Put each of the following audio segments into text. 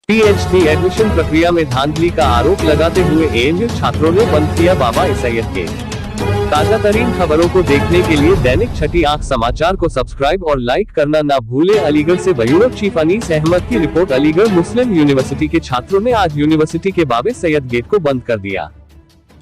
PhD admission प्रक्रिया में धांधली का आरोप लगाते हुए एएनयू छात्रों ने बंद किया बाबा सैयद गेट। ताजा तरीन खबरों को देखने के लिए दैनिक छठी आंख समाचार को सब्सक्राइब और लाइक करना न भूले। अलीगढ़ से ब्यूरो चीफ अनीस अहमद की रिपोर्ट। अलीगढ़ मुस्लिम यूनिवर्सिटी के छात्रों ने आज यूनिवर्सिटी के बाबा सैयद गेट को बंद कर दिया।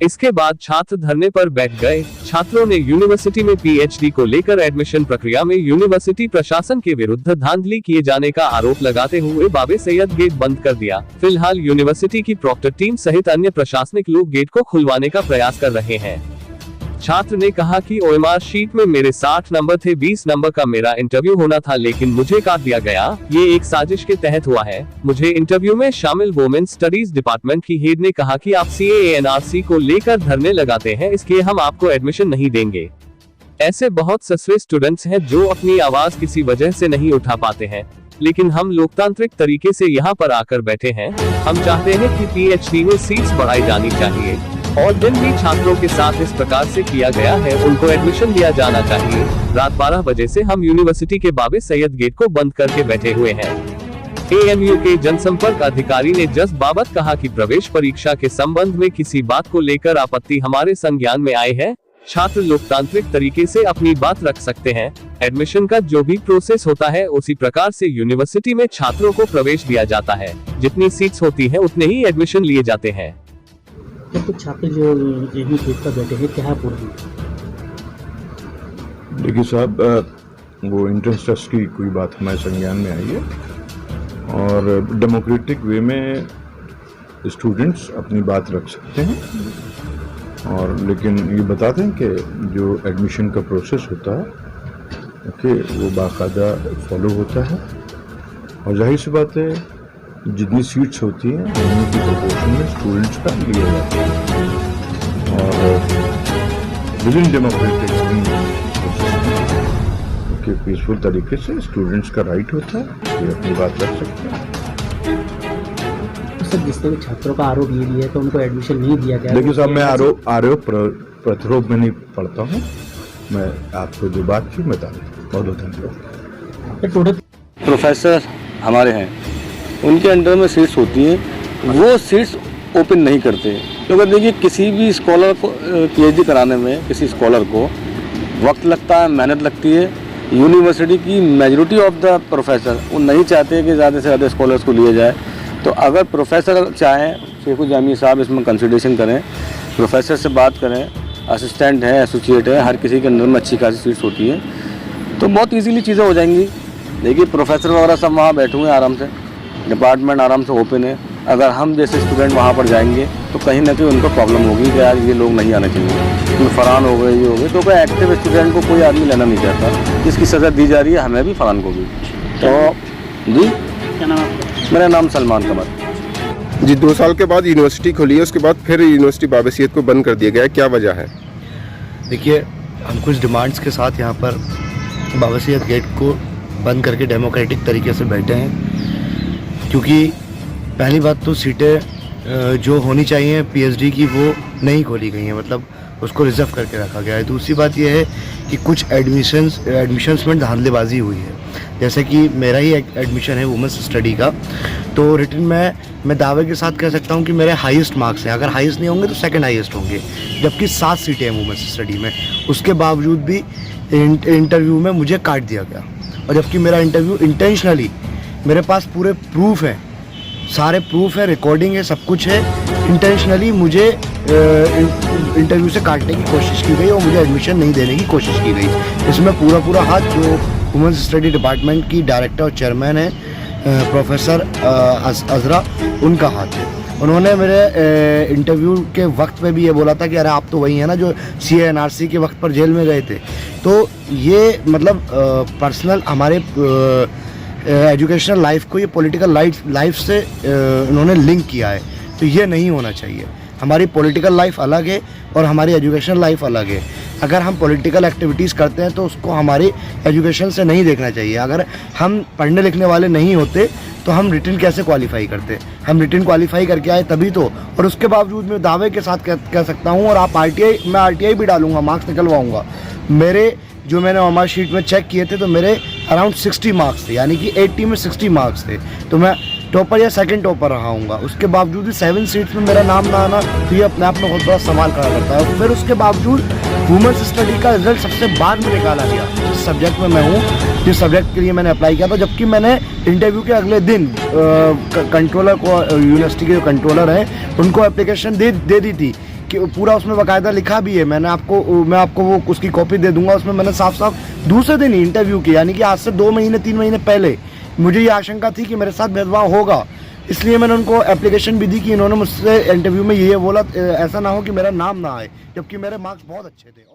इसके बाद छात्र धरने पर बैठ गए। छात्रों ने यूनिवर्सिटी में पीएचडी को लेकर एडमिशन प्रक्रिया में यूनिवर्सिटी प्रशासन के विरुद्ध धांधली किए जाने का आरोप लगाते हुए बाबा सैयद गेट बंद कर दिया। फिलहाल यूनिवर्सिटी की प्रॉक्टर टीम सहित अन्य प्रशासनिक लोग गेट को खुलवाने का प्रयास कर रहे हैं। छात्र ने कहा कि ओएमआर शीट में मेरे 60 नंबर थे, 20 नंबर का मेरा इंटरव्यू होना था लेकिन मुझे काट दिया गया। ये एक साजिश के तहत हुआ है। मुझे इंटरव्यू में शामिल वुमेन स्टडीज डिपार्टमेंट की हेड ने कहा कि आप CAA-NRC को लेकर धरने लगाते हैं, इसलिए हम आपको एडमिशन नहीं देंगे। ऐसे बहुत से स्टूडेंट्स हैं जो अपनी आवाज किसी वजह से नहीं उठा पाते हैं, लेकिन हम लोकतांत्रिक तरीके से यहाँ पर आकर बैठे हैं। हम चाहते हैं कि पीएचडी में सीट्स बढ़ाई जानी चाहिए और जिन भी छात्रों के साथ इस प्रकार से किया गया है उनको एडमिशन दिया जाना चाहिए। रात 12 बजे से हम यूनिवर्सिटी के बाबा सैयद गेट को बंद करके बैठे हुए हैं। एएनयू के जनसंपर्क अधिकारी ने जस बाबत कहा कि प्रवेश परीक्षा के संबंध में किसी बात को लेकर आपत्ति हमारे संज्ञान में आए है। छात्र लोकतांत्रिक तरीके से अपनी बात रख सकते हैं। एडमिशन का जो भी प्रोसेस होता है उसी प्रकार से यूनिवर्सिटी में छात्रों को प्रवेश दिया जाता है। जितनी सीट्स होती है उतने ही एडमिशन लिए जाते हैं। कुछ छात्र जो एएनयू गेट पर बैठे हैं, क्या पूरी? देखिए साहब, वो एंट्रेंस टेस्ट की कोई बात हमारे संज्ञान में आई है और डेमोक्रेटिक वे में स्टूडेंट्स अपनी बात रख सकते हैं, और लेकिन ये बताते हैं कि जो एडमिशन का प्रोसेस होता है कि वो बाकायदा फॉलो होता है और जाहिर सी बात है जितनी सीट्स होती हैं उन्हीं की प्रोपोर्शन में स्टूडेंट्स का लिया जाता है और विद इन डेमोक्रेटिक के पीसफुल तरीके से स्टूडेंट्स का राइट होता है कि अपनी बात रख सकते हैं। तो सर, जिस तरह छात्रों का आरोप ये भी है तो उनको एडमिशन नहीं दिया गया। देखिए साहब, मैं आरोप प्रतिरोध में नहीं पढ़ता हूँ। मैं आपको जो बात की मैं बता दूँ। बहुत बहुत धन्यवाद। प्रोफेसर हमारे हैं, उनके अंडर में सीट्स होती हैं, वो सीट्स ओपन नहीं करते क्योंकि देखिए किसी भी स्कॉलर को पीएचडी कराने में किसी स्कॉलर को वक्त लगता है, मेहनत लगती है। यूनिवर्सिटी की मेजॉरिटी ऑफ द प्रोफेसर वो नहीं चाहते कि ज़्यादा से ज़्यादा स्कॉलर्स को लिए जाए। तो अगर प्रोफेसर चाहें, शेख जामी साहब इसमें कंसिडरेशन करें, प्रोफेसर से बात करें, असिस्टेंट है, एसोसिएट है, हर किसी के अंदर में अच्छी खासी सीट्स होती हैं तो बहुत ईजीली चीज़ें हो जाएंगी। देखिए प्रोफेसर वगैरह सब वहाँ बैठे हुए हैं आराम से, डिपार्टमेंट आराम से ओपन है। अगर हम जैसे स्टूडेंट वहाँ पर जाएंगे तो कहीं ना कहीं उनको प्रॉब्लम होगी कि यार ये लोग नहीं आने चाहिए, क्योंकि फरान हो गए, ये हो गए। तो कोई एक्टिव स्टूडेंट को कोई आदमी लेना नहीं चाहता, जिसकी सज़ा दी जा रही है हमें भी, फरान को भी। तो जी, क्या नाम है? मेरा नाम सलमान कमर। जी, 2 साल के बाद यूनिवर्सिटी खुली है, उसके बाद फिर यूनिवर्सिटी बाबा सैयद को बंद कर दिया गया है, क्या वजह है? देखिए, हम कुछ डिमांड्स के साथ यहाँ पर बाबा सैयद गेट को बंद करके डेमोक्रेटिक तरीके से बैठे हैं, क्योंकि पहली बात तो सीटें जो होनी चाहिए पीएचडी की वो नहीं खोली गई हैं, मतलब उसको रिजर्व करके रखा गया है। दूसरी बात यह है कि कुछ एडमिशन्स में धांधलेबाजी हुई है। जैसे कि मेरा ही एडमिशन है वुमेंस स्टडी का, तो रिटन में मैं दावे के साथ कह सकता हूँ कि मेरे हाईएस्ट मार्क्स हैं। अगर हाईएस्ट नहीं होंगे तो सेकंड हाईएस्ट होंगे, जबकि 7 सीटें हैं वुमेंस स्टडी में। उसके बावजूद भी इंटरव्यू में मुझे काट दिया गया, और जबकि मेरा इंटरव्यू इंटेंशनली, मेरे पास पूरे प्रूफ हैं, सारे प्रूफ है, रिकॉर्डिंग है, सब कुछ है। इंटेंशनली मुझे इंटरव्यू से काटने की कोशिश की गई और मुझे एडमिशन नहीं देने की कोशिश की गई। इसमें पूरा हाथ जो वुमेंस स्टडी डिपार्टमेंट की डायरेक्टर और चेयरमैन है प्रोफेसर अजरा, उनका हाथ है। उन्होंने मेरे इंटरव्यू के वक्त पे भी ये बोला था कि अरे आप तो वही हैं ना जो CAA-NRC के वक्त पर जेल में गए थे। तो ये मतलब पर्सनल हमारे एजुकेशनल लाइफ को ये पॉलिटिकल लाइफ से उन्होंने लिंक किया है, तो ये नहीं होना चाहिए। हमारी पॉलिटिकल लाइफ अलग है और हमारी एजुकेशनल लाइफ अलग है। अगर हम पॉलिटिकल एक्टिविटीज़ करते हैं तो उसको हमारी एजुकेशन से नहीं देखना चाहिए। अगर हम पढ़ने लिखने वाले नहीं होते तो हम रिटन कैसे क्वालिफाई करते? हम रिटन क्वालिफाई करके आए तभी तो, और उसके बावजूद मैं दावे के साथ कह सकता हूँ, और आप मैं RTI भी डालूंगा, मार्क्स निकलवाऊँगा। मेरे जो मैंने ओएमआर शीट में चेक किए थे तो मेरे अराउंड 60 मार्क्स थे, यानी कि 80 में 60 मार्क्स थे। तो मैं टॉपर या सेकंड टॉपर रहा हूँगा, उसके बावजूद भी 7 सीट्स में मेरा नाम ना आना तो ये अपने आप में बहुत बड़ा सवाल खड़ा करता है। फिर उसके बावजूद वुमेंस स्टडी का रिजल्ट सबसे बाद में निकाला गया, जिस सब्जेक्ट में मैं हूँ, जिस सब्जेक्ट के लिए मैंने अप्लाई किया था, जबकि मैंने इंटरव्यू के अगले दिन कंट्रोलर को, यूनिवर्सिटी के जो कंट्रोलर हैं उनको एप्लीकेशन दे दी थी कि पूरा उसमें बाकायदा लिखा भी है। मैं आपको वो उसकी कॉपी दे दूंगा। उसमें मैंने साफ साफ दूसरे दिन ही इंटरव्यू किया, यानी कि आज से 2 महीने 3 महीने पहले मुझे ये आशंका थी कि मेरे साथ भेदभाव होगा, इसलिए मैंने उनको एप्लीकेशन भी दी कि इन्होंने मुझसे इंटरव्यू में ये बोला ऐसा ना हो कि मेरा नाम ना आए, जबकि मेरे मार्क्स बहुत अच्छे थे।